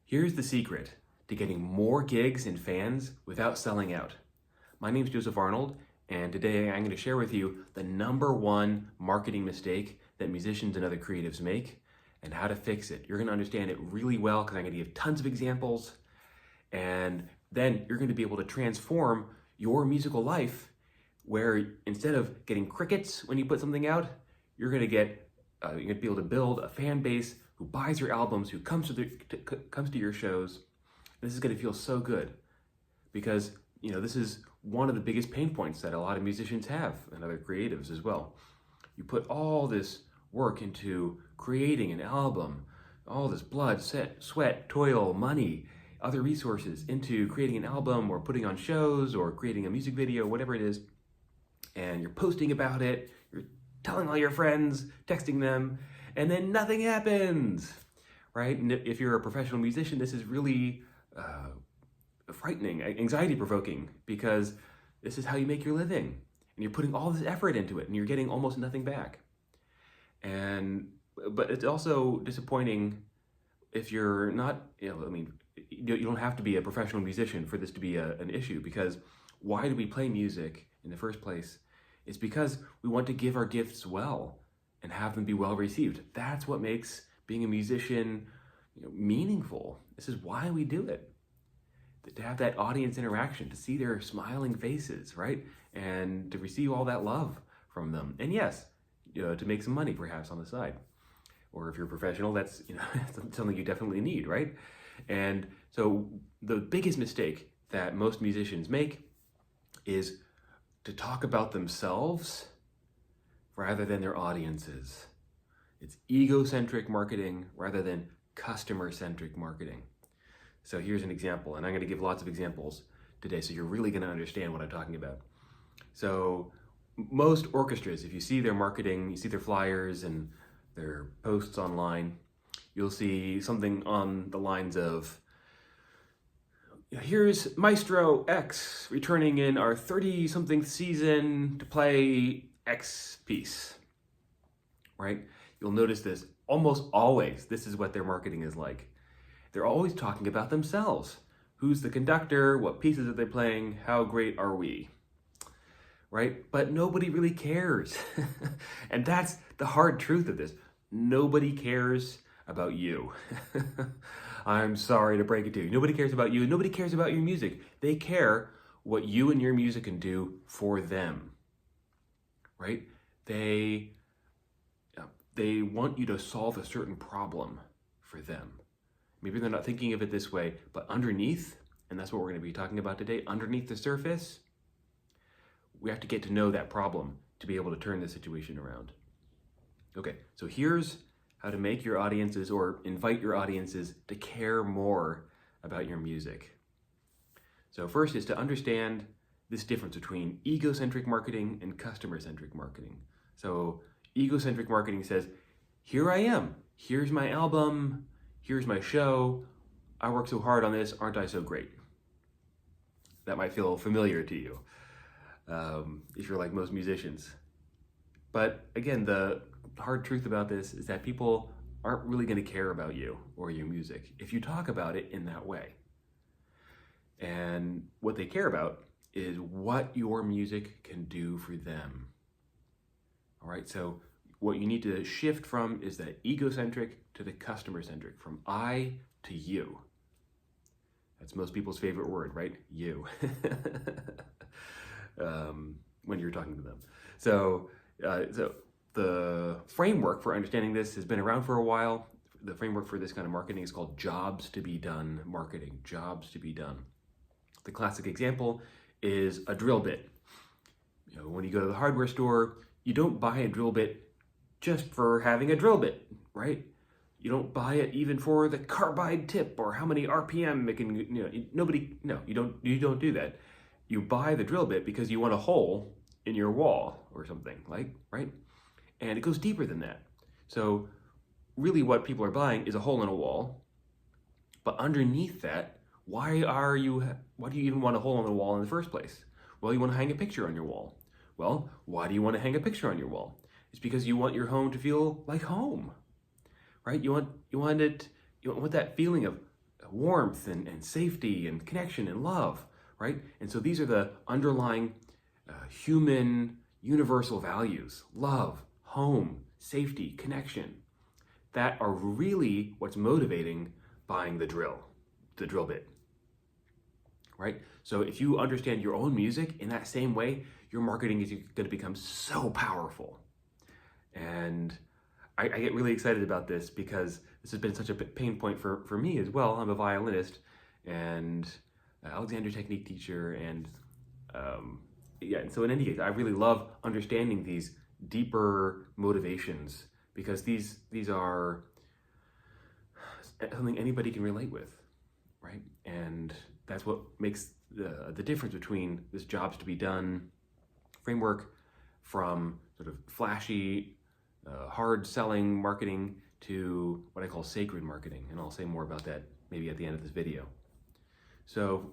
Here's the secret to getting more gigs and fans without selling out. My name is Joseph Arnold, and today I'm going to share with you the #1 marketing mistake that musicians and other creatives make and how to fix it. You're going to understand it really well because I'm going to give tons of examples, and then you're going to be able to transform your musical life where instead of getting crickets when you put something out, you're going to be able to build a fan base who buys your albums, who comes to your shows. This is going to feel so good because this is one of the biggest pain points that a lot of musicians have, and other creatives as well. You put all this work into creating an album, all this blood, sweat, toil, money, other resources into creating an album or putting on shows or creating a music video, whatever it is, and you're posting about it, you're telling all your friends, texting them, and then nothing happens, right? And if you're a professional musician, this is really frightening, anxiety-provoking, because this is how you make your living, and you're putting all this effort into it, and you're getting almost nothing back. But it's also disappointing if you're not, you don't have to be a professional musician for this to be an issue, because why do we play music in the first place? It's because we want to give our gifts well and have them be well received. That's what makes being a musician meaningful. This is why we do it. To have that audience interaction, to see their smiling faces, right? And to receive all that love from them. And yes, to make some money perhaps on the side. Or if you're a professional, that's something you definitely need, right? And so the biggest mistake that most musicians make is to talk about themselves rather than their audiences. It's egocentric marketing rather than customer-centric marketing. So here's an example, and I'm going to give lots of examples today so you're really going to understand what I'm talking about. So most orchestras, if you see their marketing, you see their flyers and their posts online, you'll see something on the lines of, here's Maestro X returning in our 30-something season to play X piece, right? You'll notice this almost always. This is what their marketing is like. They're always talking about themselves. Who's the conductor? What pieces are they playing? How great are we? Right? But nobody really cares. And that's the hard truth of this. Nobody cares about you. I'm sorry to break it to you. Nobody cares about you. Nobody cares about your music. They care what you and your music can do for them. Right? They want you to solve a certain problem for them. Maybe they're not thinking of it this way, but underneath, and that's what we're going to be talking about today, underneath the surface, we have to get to know that problem to be able to turn the situation around. Okay, so here's how to make your audiences or invite your audiences to care more about your music. So first is to understand this difference between egocentric marketing and customer-centric marketing. So egocentric marketing says, here I am, here's my album, here's my show, I worked so hard on this, aren't I so great? That might feel familiar to you if you're like most musicians. But again, the hard truth about this is that people aren't really going to care about you or your music if you talk about it in that way. And what they care about is what your music can do for them. All right, so what you need to shift from is that egocentric to the customer-centric, from I to you. That's most people's favorite word, right? You. When you're talking to them. So the framework for understanding this has been around for a while. The framework for this kind of marketing is called jobs to be done marketing, jobs to be done. The classic example is a drill bit. When you go to the hardware store, you don't buy a drill bit just for having a drill bit, right? You don't buy it even for the carbide tip or how many RPM it can, you don't do that. You buy the drill bit because you want a hole in your wall or something, right? And it goes deeper than that. So really what people are buying is a hole in a wall, but underneath that, why do you even want a hole in the wall in the first place? Well, you want to hang a picture on your wall. Well, why do you want to hang a picture on your wall? It's because you want your home to feel like home, right? You want that feeling of warmth and safety and connection and love, right? And so these are the underlying human universal values: love, home, safety, connection, that are really what's motivating buying the drill bit, right? So if you understand your own music in that same way, your marketing is going to become so powerful. And I get really excited about this because this has been such a pain point for me as well. I'm a violinist and Alexander technique teacher, and and so in any case, I really love understanding these deeper motivations, because these are something anybody can relate with, right? And that's what makes the difference between this jobs to be done framework from sort of flashy, hard selling marketing to what I call sacred marketing. And I'll say more about that maybe at the end of this video. So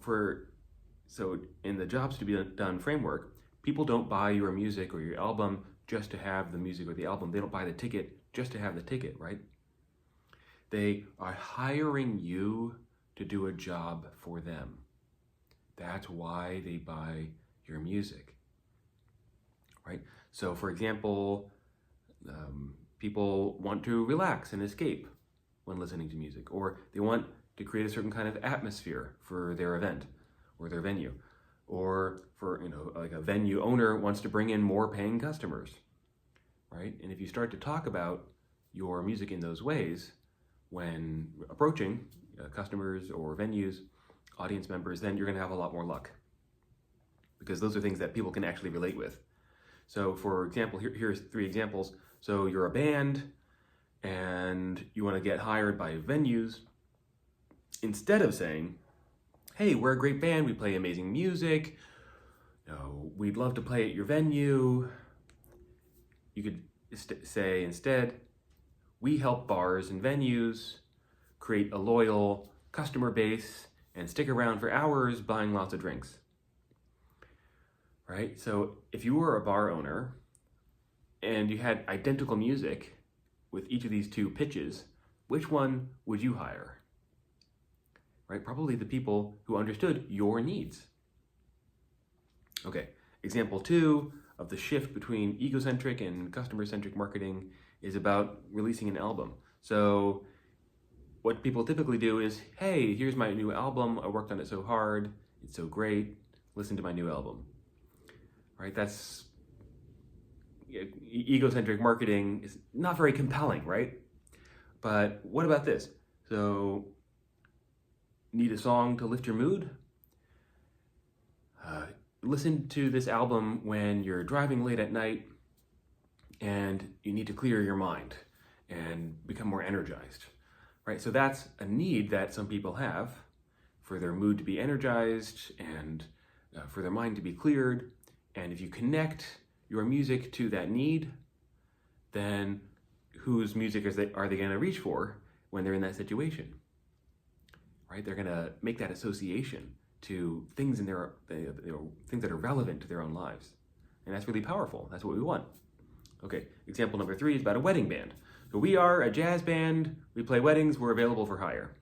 in the jobs to be done framework, people don't buy your music or your album just to have the music or the album. They don't buy the ticket just to have the ticket, right? They are hiring you to do a job for them. That's why they buy your music, right? So for example, people want to relax and escape when listening to music, or they want to create a certain kind of atmosphere for their event or their venue, or for, like a venue owner wants to bring in more paying customers, right? And if you start to talk about your music in those ways when approaching customers or venues, audience members, then you're going to have a lot more luck, because those are things that people can actually relate with. So for example, here's 3 examples. So you're a band and you want to get hired by venues. Instead of saying, hey, we're a great band, we play amazing music, we'd love to play at your venue, you could say instead, we help bars and venues create a loyal customer base and stick around for hours buying lots of drinks, right? So if you were a bar owner and you had identical music with each of these 2 pitches, which one would you hire? Right? Probably the people who understood your needs. Okay, example 2 of the shift between egocentric and customer-centric marketing is about releasing an album. So what people typically do is, hey, here's my new album, I worked on it so hard, it's so great, listen to my new album. Right? That's egocentric marketing is not very compelling, right? But what about this? So, need a song to lift your mood? Listen to this album when you're driving late at night and you need to clear your mind and become more energized, right? So that's a need that some people have, for their mood to be energized and for their mind to be cleared. And if you connect your music to that need, then whose music are they going to reach for when they're in that situation? Right? They're going to make that association to things in their things that are relevant to their own lives, and that's really powerful. That's what we want. Okay, example number 3 is about a wedding band. So we are a jazz band. We play weddings. We're available for hire.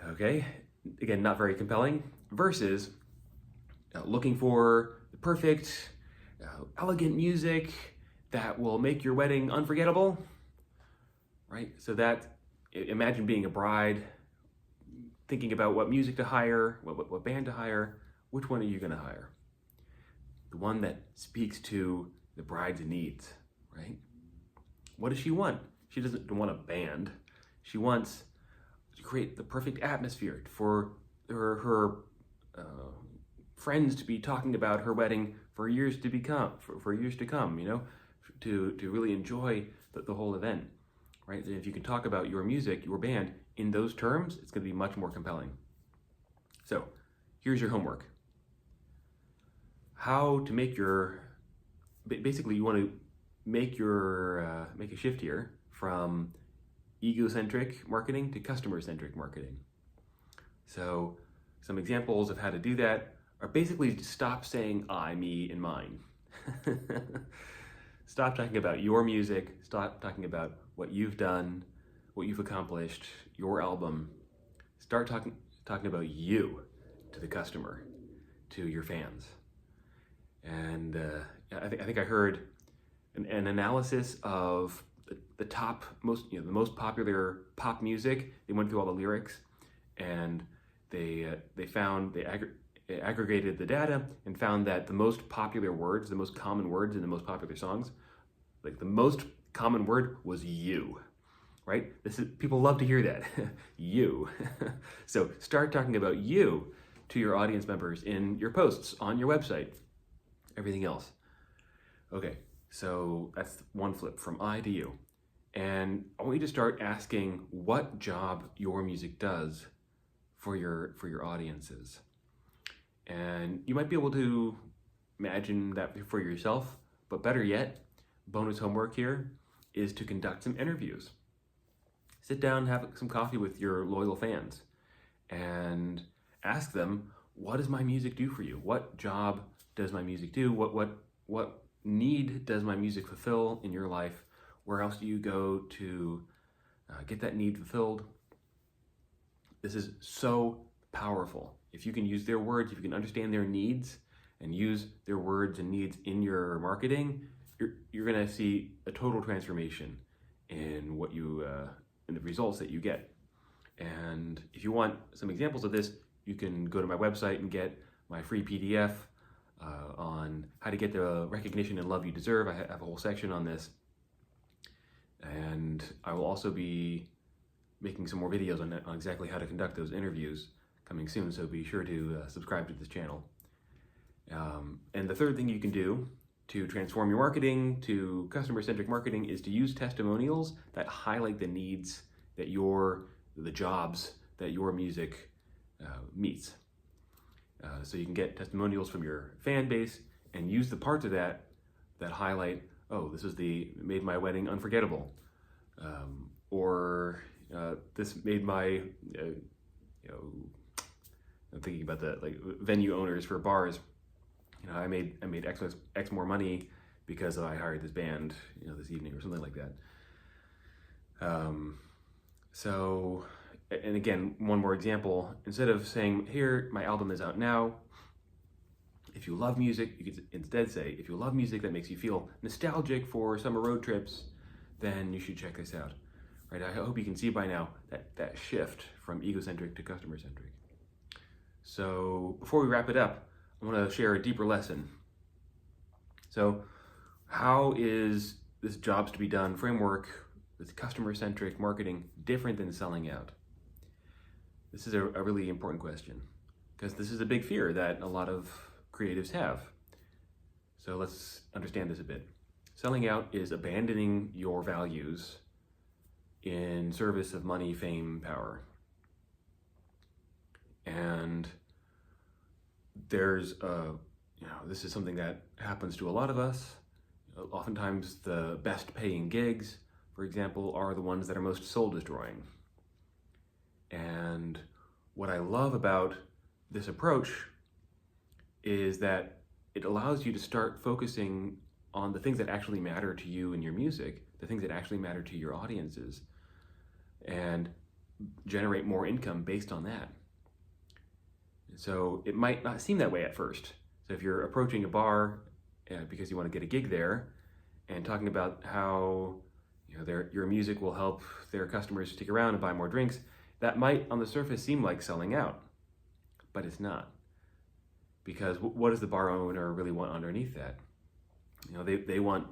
Okay, again, not very compelling. Versus looking for the perfect, elegant music that will make your wedding unforgettable. Right? So imagine being a bride, thinking about what music to hire, what band to hire. Which one are you going to hire? The one that speaks to the bride's needs, right? What does she want? She doesn't want a band. She wants to create the perfect atmosphere for her friends to be talking about her wedding for years to come, to really enjoy the whole event, right? And if you can talk about your music, your band, in those terms, it's going to be much more compelling. So here's your homework. How to make basically you want to make a shift here from egocentric marketing to customer-centric marketing. So some examples of how to do that are basically to stop saying I, me, and mine. Stop talking about your music, stop talking about what you've done, what you've accomplished, your album, start talking about you to the customer, to your fans. And I think I heard an analysis of the top the most popular pop music. They went through all the lyrics, and they aggregated the data and found that the most popular words, the most common words in the most popular songs, like the most common word was you, right? People love to hear that, you. So start talking about you to your audience members in your posts, on your website, everything else. Okay, so that's one flip from I to you. And I want you to start asking what job your music does for your audiences. And you might be able to imagine that for yourself, but better yet, bonus homework here is to conduct some interviews. Sit down, have some coffee with your loyal fans, and ask them, what does my music do for you? What job does my music do? What need does my music fulfill in your life? Where else do you go to get that need fulfilled? This is so powerful. If you can use their words, if you can understand their needs and use their words and needs in your marketing, you're gonna see a total transformation in what you in the results that you get. And if you want some examples of this, you can go to my website and get my free PDF on how to get the recognition and love you deserve. I have a whole section on this. And I will also be making some more videos on exactly how to conduct those interviews coming soon, so be sure to subscribe to this channel. And the third thing you can do to transform your marketing to customer-centric marketing is to use testimonials that highlight the needs that the jobs that your music meets. So you can get testimonials from your fan base and use the parts of that highlight, oh, this made my wedding unforgettable, or this made my, I'm thinking about the venue owners for bars. I made X more money because I hired this band, this evening, or something like that. So, and again, one more example. Instead of saying, here, my album is out now, if you love music, you could instead say, if you love music that makes you feel nostalgic for summer road trips, then you should check this out. Right? I hope you can see by now that shift from egocentric to customer-centric. So before we wrap it up, I want to share a deeper lesson. So how is this jobs to be done framework with customer-centric marketing different than selling out? This is a really important question, because this is a big fear that a lot of creatives have. So let's understand this a bit. Selling out is abandoning your values in service of money, fame, power. And this is something that happens to a lot of us. Oftentimes the best paying gigs, for example, are the ones that are most soul destroying. And what I love about this approach is that it allows you to start focusing on the things that actually matter to you and your music, the things that actually matter to your audiences, and generate more income based on that. So it might not seem that way at first. So if you're approaching a bar because you want to get a gig there and talking about how your music will help their customers stick around and buy more drinks, that might on the surface seem like selling out, but it's not. Because what does the bar owner really want underneath that? They want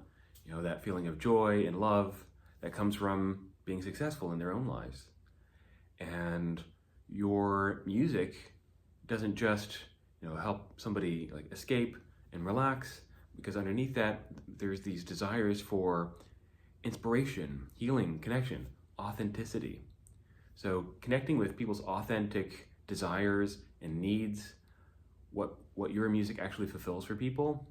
that feeling of joy and love that comes from being successful in their own lives. And your music doesn't just help somebody escape and relax, because underneath that there's these desires for inspiration, healing, connection, authenticity. So connecting with people's authentic desires and needs, what your music actually fulfills for people,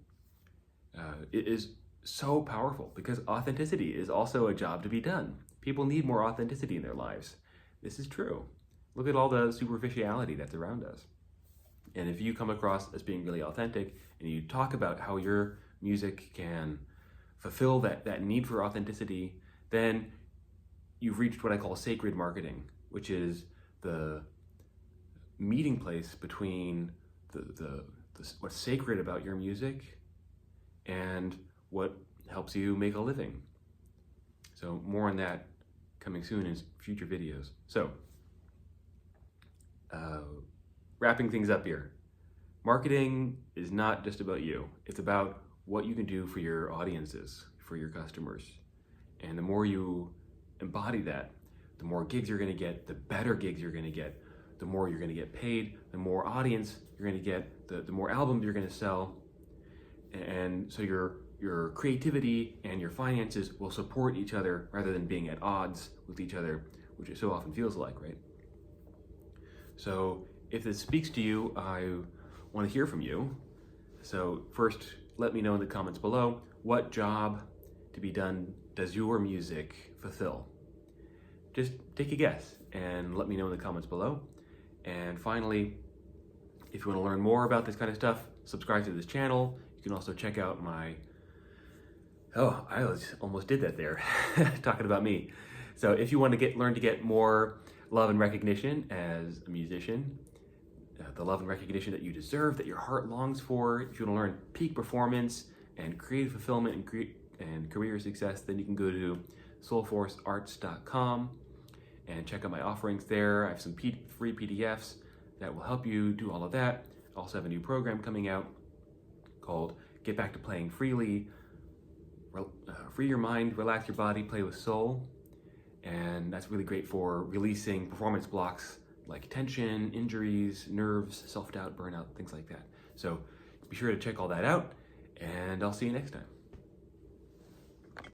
it is so powerful, because authenticity is also a job to be done. People need more authenticity in their lives. This is true. Look at all the superficiality that's around us. And if you come across as being really authentic and you talk about how your music can fulfill that need for authenticity, then you've reached what I call sacred marketing, which is the meeting place between what's sacred about your music and what helps you make a living. So more on that coming soon in future videos. So, wrapping things up here. Marketing is not just about you. It's about what you can do for your audiences, for your customers. And the more you embody that, the more gigs you're gonna get, the better gigs you're gonna get, the more you're gonna get paid, the more audience you're gonna get, the more albums you're gonna sell. And so your creativity and your finances will support each other rather than being at odds with each other, which it so often feels like, right? So if this speaks to you, I want to hear from you. So first, let me know in the comments below, what job to be done does your music fulfill? Just take a guess and let me know in the comments below. And finally, if you want to learn more about this kind of stuff, subscribe to this channel. You can also check out my, I almost did that there, talking about me. So if you want to learn to get more love and recognition as a musician, the love and recognition that you deserve, that your heart longs for, if you want to learn peak performance and creative fulfillment and career success, then you can go to soulforcearts.com and check out my offerings there. I have some free PDFs that will help you do all of that. I also have a new program coming out called Get Back to Playing Freely. Free your mind, relax your body, play with soul. And that's really great for releasing performance blocks like tension, injuries, nerves, self-doubt, burnout, things like that. So be sure to check all that out, and I'll see you next time.